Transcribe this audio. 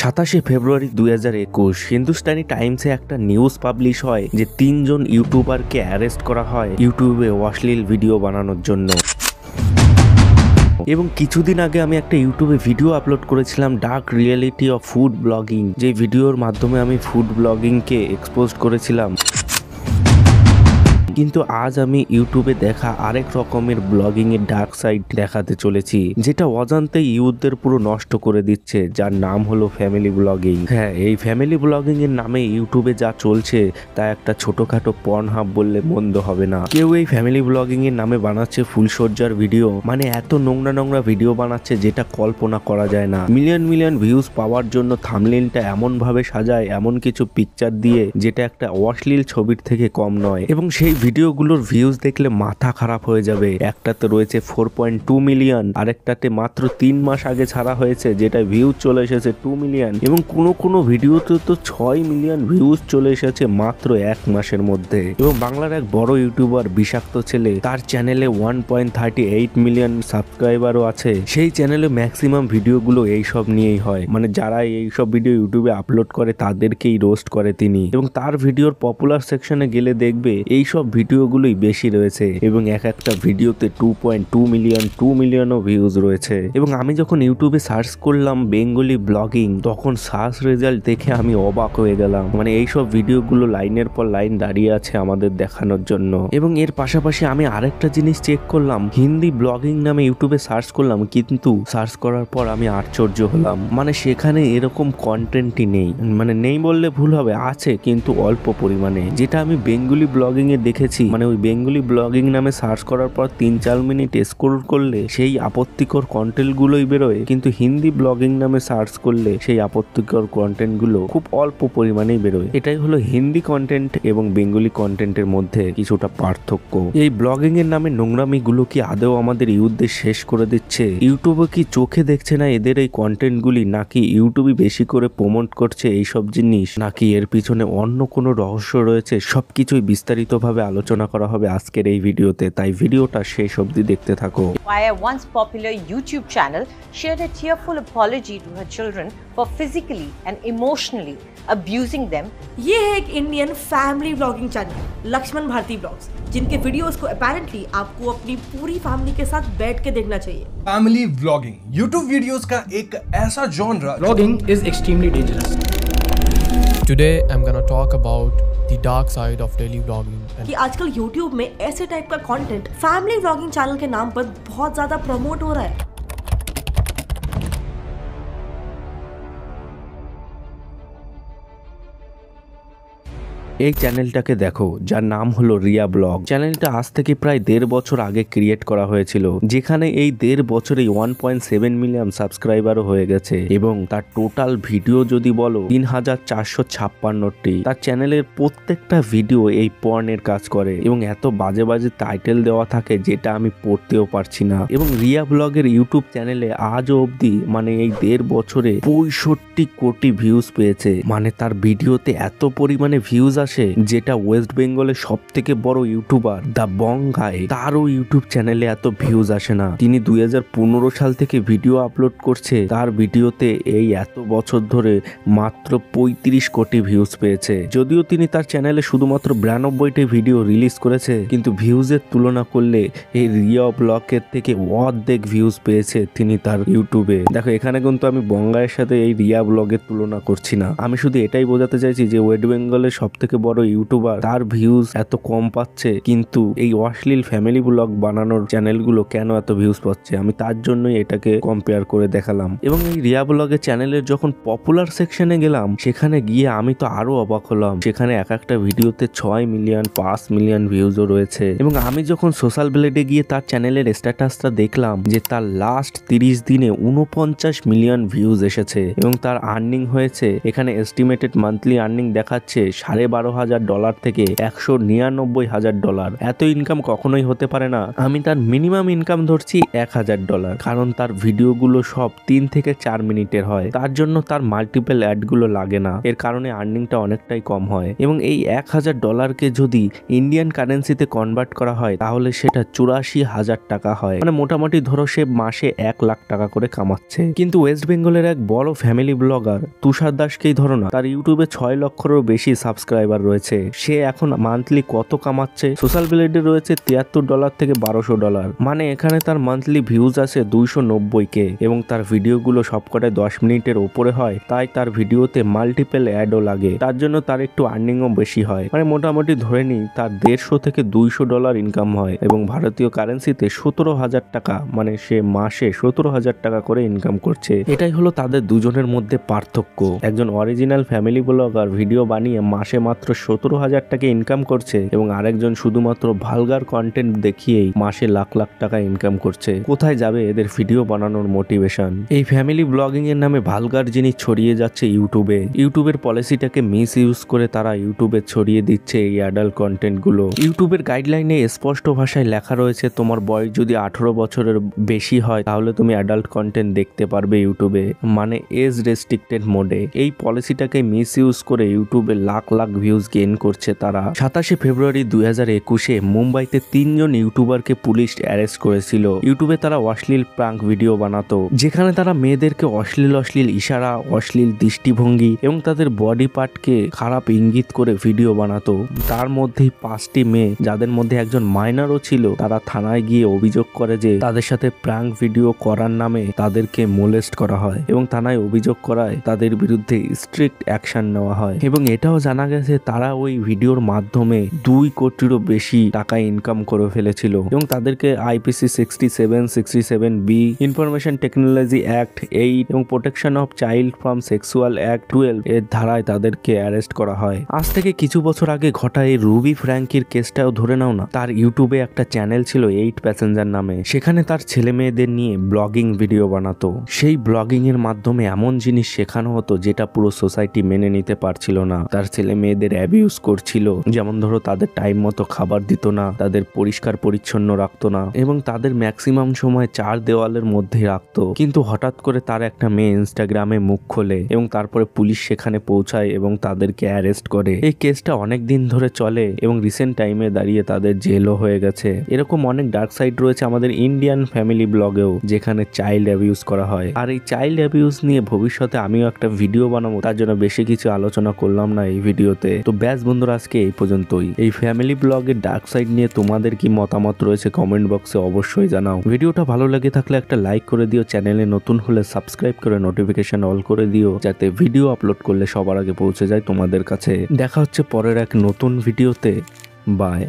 27 ফেব্রুয়ারি 2021 হিন্দুস্তানি টাইমসে একটা news publish হয় যে 3 জন ইউটিউবারকে অ্যারেস্ট করা হয় ইউটিউবে অশ্লীল ভিডিও বানানোর জন্য। এবং কিছুদিন আগে আমি একটা ইউটিউবে ভিডিও আপলোড করেছিলাম dark reality of food blogging, যে ভিডিওর মাধ্যমে আমি ফুড ব্লগিংকে এক্সপোজ করেছিলাম। কিন্তু আজ আমি ইউটিউবে দেখা আরেক রকমের ব্লগিং এর ডার্ক সাইড দেখাতে চলেছি, যেটা অজান্তে ইউথদের পুরো নষ্ট করে দিচ্ছে, যার নাম হলো ফ্যামিলি ব্লগিং। হ্যাঁ, এই ফ্যামিলি ব্লগিং এর নামে ইউটিউবে যা চলছে তা একটা ছোটখাটো পর্নহাব বললে মন্দ হবে না। কেউ এই ফ্যামিলি ব্লগিং এর নামে বানাচ্ছে ফুলসজ্জার ভিডিও, মানে এত নোংরা নোংরা ভিডিও বানাচ্ছে যেটা কল্পনা করা যায় না। মিলিয়ন মিলিয়ন ভিউজ পাওয়ার জন্য থাম্বনেইলটা এমন ভাবে সাজায়, এমন কিছু পিকচার দিয়ে যেটা একটা অশ্লীল ছবির থেকে কম নয়। এবং সেই ভিডিওগুলোর ভিউজ দেখলে মাথা খারাপ হয়ে যাবে। একটাতে রয়েছে 4.2 মিলিয়ন, আরেকটাতে মাত্র 3 মাস আগে ছাড়া হয়েছে যেটা ভিউজ চলে এসেছে 2 মিলিয়ন, এবং কোনো ভিডিওতে তো 6 মিলিয়ন ভিউজ চলে এসেছে মাত্র 1 মাসের মধ্যে। এবং বাংলার এক বড় ইউটিউবার বিষাক্ত ছেলে, তার চ্যানেলে 1.38 মিলিয়ন সাবস্ক্রাইবারও আছে। সেই চ্যানেলে ম্যাক্সিমাম ভিডিওগুলো এইসব নিয়েই হয়, মানে যারা এইসব ভিডিও ইউটিউবে আপলোড করে তাদেরকেই রোস্ট করে তিনি। এবং তার ভিডিওর পপুলার সেকশনে গেলে দেখবে এইসব ভিডিওগুলোই বেশি রয়েছে, এবং এক একটা ভিডিওতে 2.2 মিলিয়ন 2 মিলিয়নও ভিউজ রয়েছে। এবং আমি যখন ইউটিউবে সার্চ করলাম বেঙ্গলি ব্লগিং, তখন সার্চ রেজাল্ট দেখে আমি অবাক হয়ে গেলাম। মানে এইসব ভিডিওগুলো লাইনের পর লাইন দাঁড়িয়ে আছে আমাদের দেখানোর জন্য। এবং এর পাশাপাশি আমি আরেকটা জিনিস চেক করলাম, হিন্দি ব্লগিং নামে ইউটিউবে সার্চ করলাম, কিন্তু সার্চ করার পর আমি আশ্চর্য হলাম, মানে সেখানে এরকম কন্টেন্টই নেই। মানে নেই বললে ভুল হবে, আছে কিন্তু অল্প পরিমাণে। যেটা আমি বেঙ্গলি ব্লগিং এ দেখেছি, মানে ওই বেঙ্গলি ব্লগিং নামে সার্চ করার পর 3-4 মিনিট স্ক্রল করলে সেই আপত্তিকর কন্টেন্ট গুলোই বেরোয়, কিন্তু হিন্দি ব্লগিং নামে সার্চ করলে সেই আপত্তিকর কন্টেন্ট গুলো খুব অল্প পরিমাণেই বেরোয়। এটাই হলো হিন্দি কন্টেন্ট এবং বেঙ্গলি কন্টেন্টের মধ্যে কিছুটা পার্থক্য। এই ব্লগিং এর নামে নোংরামি গুলো কি আদৌ আমাদের ইউথদের শেষ করে দিচ্ছে? ইউটিউবে কি চোখে দেখছে না এদের এই কন্টেন্ট গুলি, নাকি ইউটিউবে বেশি করে প্রমোট করছে এইসব জিনিস, নাকি এর পিছনে অন্য কোনো রহস্য রয়েছে? সবকিছুই বিস্তারিতভাবে আলোচনা করা হবে আজকের এই ভিডিওতে, তাই ভিডিওটা শেষ অবধি দেখতে থাকো। Why a once popular YouTube channel shared a tearful apology to her children for physically and emotionally abusing them. ये है एक Indian family vlogging channel Laxman Bharti blogs, जिनके वीडियोस को अपेरेंटली आपको अपनी पूरी फैमिली के साथ बैठ के देखना चाहिए। फैमिली व्लॉगिंग YouTube वीडियोस का एक ऐसा genre Vlogging is extremely dangerous. Today I'm gonna talk about the dark side of daily vlogging. कि आजकल YouTube में ऐसे टाइप का कंटेंट फैमिली व्लॉगिंग चैनल के नाम पर बहुत ज्यादा प्रमोट हो रहा है। এই চ্যানেলটাকে দেখো, যার নাম হলো রিয়া ব্লগ। চ্যানেলটা আজ থেকে প্রায় 1.5 বছর আগে ক্রিয়েট করা হয়েছিল, যেখানে এই 1.5 বছরে 1.7 মিলিয়ন সাবস্ক্রাইবারও হয়ে গেছে। এবং তার টোটাল ভিডিও যদি বলো 3456টি। তার চ্যানেলের প্রত্যেকটা ভিডিও এই পর্নের কাজ করে, এবং এত বাজে বাজে টাইটেল দেওয়া থাকে যেটা আমি পড়তেও পারছি না। এবং রিয়া ব্লগের ইউটিউব চ্যানেলে আজও অবধি, মানে এই 1.5 বছরে 65 কোটি ভিউজ পেয়েছে। মানে তার ভিডিওতে এত পরিমাণে ভিউজ যেটা ওয়েস্ট বেঙ্গলের সব থেকে বড় ইউটিউবার দা বং গাই, তারও ইউটিউব চ্যানেলে এত ভিউজ আসে না। তিনি 2015 সাল থেকে ভিডিও আপলোড করছে, তার ভিডিওতে এই এত বছর ধরে মাত্র 35 কোটি ভিউজ পেয়েছে। যদিও তিনি তার চ্যানেলে শুধুমাত্র 92টি ভিডিও রিলিজ করেছে, কিন্তু ভিউজের তুলনা করলে এই রিয়া ব্লগের থেকে অর্ধেক ভিউজ পেয়েছে তিনি তার ইউটিউবে। দেখো, এখানে কিন্তু আমি বঙ্গাইয়ের সাথে এই রিয়া ব্লগের তুলনা করছি না, আমি শুধু এটাই বোঝাতে চাইছি যে ওয়েস্ট বেঙ্গলের সব থেকে বড় ইউটিউবার, তার ভিউজ এত কম পাচ্ছে, কিন্তু এই অশ্লীল ফ্যামিলি ব্লগ বানানোর চ্যানেলগুলো কেন এত ভিউজ পাচ্ছে, আমি তার জন্যই এটাকে কম্পেয়ার করে দেখালাম। এবং এই রিয়া ব্লগের চ্যানেলের যখন পপুলার সেকশনে গেলাম, সেখানে গিয়ে আমি তো আরো অবাক হলাম। সেখানে এক একটা ভিডিওতে 6 মিলিয়ন 5 মিলিয়ন ভিউজও রয়েছে। এবং আমি যখন সোশ্যাল ব্লেডে গিয়ে তার চ্যানেলের স্ট্যাটাসটা দেখলাম, যে তার লাস্ট 30 দিনে 49 মিলিয়ন ভিউজ এসেছে, এবং তার আর্নিং হয়েছে, এখানে এস্টিমেটেড মান্থলি আর্নিং দেখাচ্ছে 12.5 $112,000 থেকে $199,000। এত ইনকাম কখনোই হতে পারে না। আমি তার মিনিমাম ইনকাম ধরছি $1,000, কারণ তার ভিডিওগুলো সব 3 থেকে 4 মিনিটের হয়, তার জন্য তার মাল্টিপল অ্যাডগুলো লাগে না, এর কারণে আর্নিংটা অনেকটাই কম হয়। এবং এই $1,000কে যদি ইন্ডিয়ান কারেন্সিতে কনভার্ট করা হয় তাহলে সেটা 84,000 টাকা হয়, মানে মোটামুটি ধরো সে মাসে 1 লাখ টাকা করে কামাচ্ছে। কিন্তু ওয়েস্ট বেঙ্গলের এক বড় ফ্যামিলি ব্লগার তুষার দাসকেই ধরো না, তার ইউটিউবে 6 লক্ষেরও বেশি সাবস্ক্রাইবার রয়েছে। সে এখন মান্থলি কত কামাচ্ছে? সোশ্যাল ব্লেডে রয়েছে $73 থেকে $1200, মানে এখানে তার মান্থলি ভিউজ আছে 290K এবং তার ভিডিওগুলো সবকটায় 10 মিনিটের ওপরে হয়, তাই তার ভিডিওতে মাল্টিপল অ্যাডও লাগে, তার জন্য তার একটু আর্নিংও বেশি হয়। মানে মোটামুটি ধরে নিই তার $150 থেকে $200 ইনকাম হয় এবং ভারতীয় কারেন্সিতে 17,000 টাকা, মানে সে মাসে 17,000 টাকা করে ইনকাম করছে। এটাই হলো তাদের দুজনের মধ্যে পার্থক্য। একজন অরিজিনাল ফ্যামিলি ব্লগার ভিডিও বানিয়ে মাসে মাত্র 17,000 টাকা ইনকাম করছে এবং আরেকজন শুধুমাত্র ভালগার কন্টেন্ট দেখিয়েই মাসে লাখ লাখ টাকা ইনকাম করছে। কোথায় যাবে এদের ভিডিও বানানোর মোটিভেশন? এই ফ্যামিলি ব্লগিং এর নামে ভালগার জিনিস ছড়িয়ে যাচ্ছে ইউটিউবে। ইউটিউবের পলিসিটাকে মিস ইউজ করে তারা ইউটিউবে ছড়িয়ে দিচ্ছে এই অ্যাডাল্ট কন্টেন্ট গুলো। ইউটিউবের গাইডলাইনে স্পষ্ট ভাষায় লেখা রয়েছে তোমার বয়স যদি 18 বছরের বেশি হয় তাহলে তুমি অ্যাডাল্ট কন্টেন্ট দেখতে পারবে ইউটিউবে, মানে এজ রেস্ট্রিক্টেড মোডে। এই পলিসিটাকে মিস ইউজ করে ইউটিউবে লাখ লাখ ভিউজ গেইন করছে তারা। 27 ফেব্রুয়ারি 2021-এ মুম্বাইতে 3 জন ইউটিউবারকে পুলিশ অ্যারেস্ট করেছিল। ইউটিউবে তারা অশ্লীল প্রাঙ্ক ভিডিও বানাতো, যেখানে তারা মেয়েদেরকে অশ্লীল ইশারা, অশ্লীল দৃষ্টিভঙ্গি এবং তাদের বডি পার্টকে খারাপ ইঙ্গিত করে ভিডিও বানাতো। তার মধ্যেই 5টি মেয়ে, যাদের মধ্যে একজন মাইনরও ছিল, তারা থানায় গিয়ে অভিযোগ করে যে তাদের সাথে প্রাঙ্ক ভিডিও করার নামে তাদেরকে মোলেস্ট করা হয় এবং থানায় অভিযোগ করায় তাদের বিরুদ্ধে স্ট্রিক্ট অ্যাকশন নেওয়া হয়। এবং এটাও জানা গেছে তারা ওই ভিডিওর মাধ্যমে 2 কোটিরও বেশি টাকা ইনকাম করে ফেলেছিল এবং তাদেরকে IPC 67, 67B, information technology act 8 এবং protection of child from sexual act 12 এর ধারায় তাদেরকে অ্যারেস্ট করা হয়। আজ থেকে কিছু বছর আগে ঘটা এই রুবি ফ্র্যাঙ্কির কেসটাও ধরে নাও না। তার ইউটিউবে একটা চ্যানেল ছিল 8 প্যাসেঞ্জার নামে, সেখানে তার ছেলে মেয়েদের নিয়ে ব্লগিং ভিডিও বানাতো। সেই ব্লগিং এর মাধ্যমে এমন জিনিস শেখানো হতো যেটা পুরো সোসাইটি মেনে নিতে পারছিল না। তার ছেলে মেয়েদের অ্যাবিউজ করছিল, যেমন ধরো তাদের টাইম মতো খাবার দিত না, তাদের পরিষ্কার পরিচ্ছন্ন রাখতো না এবং তাদের ম্যাক্সিমাম সময় 4 দেওয়ালের মধ্যে রাখতো। কিন্তু হঠাৎ করে তার একটা মেয়ে ইনস্টাগ্রামে মুখ খোলে এবং তারপরে পুলিশ সেখানে পৌঁছায় এবং তাদেরকে অ্যারেস্ট করে। এই কেসটা অনেক দিন ধরে চলে এবং রিসেন্ট টাইমে দাঁড়িয়ে তাদের জেলও হয়ে গেছে। এরকম অনেক ডার্ক সাইড রয়েছে আমাদের ইন্ডিয়ান ফ্যামিলি ব্লগেও, যেখানে চাইল্ড অ্যাবিউজ করা হয়। আর এই চাইল্ড অ্যাবিউজ নিয়ে ভবিষ্যতে আমিও একটা ভিডিও বানাবো, তার জন্য বেশি কিছু আলোচনা করলাম না এই ভিডিওতে। তো ব্যাস বন্ধুরা, আজকে এই পর্যন্তই। এই ফ্যামিলি ব্লগের ডার্ক সাইড নিয়ে তোমাদের কি মতামত রয়েছে কমেন্ট বক্সে অবশ্যই জানাও। ভিডিওটা ভালো লেগে থাকলে একটা লাইক করে দিও, চ্যানেলে নতুন হলে সাবস্ক্রাইব করে নোটিফিকেশন অল করে দিও, যাতে ভিডিও আপলোড করলে সবার আগে পৌঁছে যায় তোমাদের কাছে। দেখা হচ্ছে পরের এক নতুন ভিডিওতে। বাই।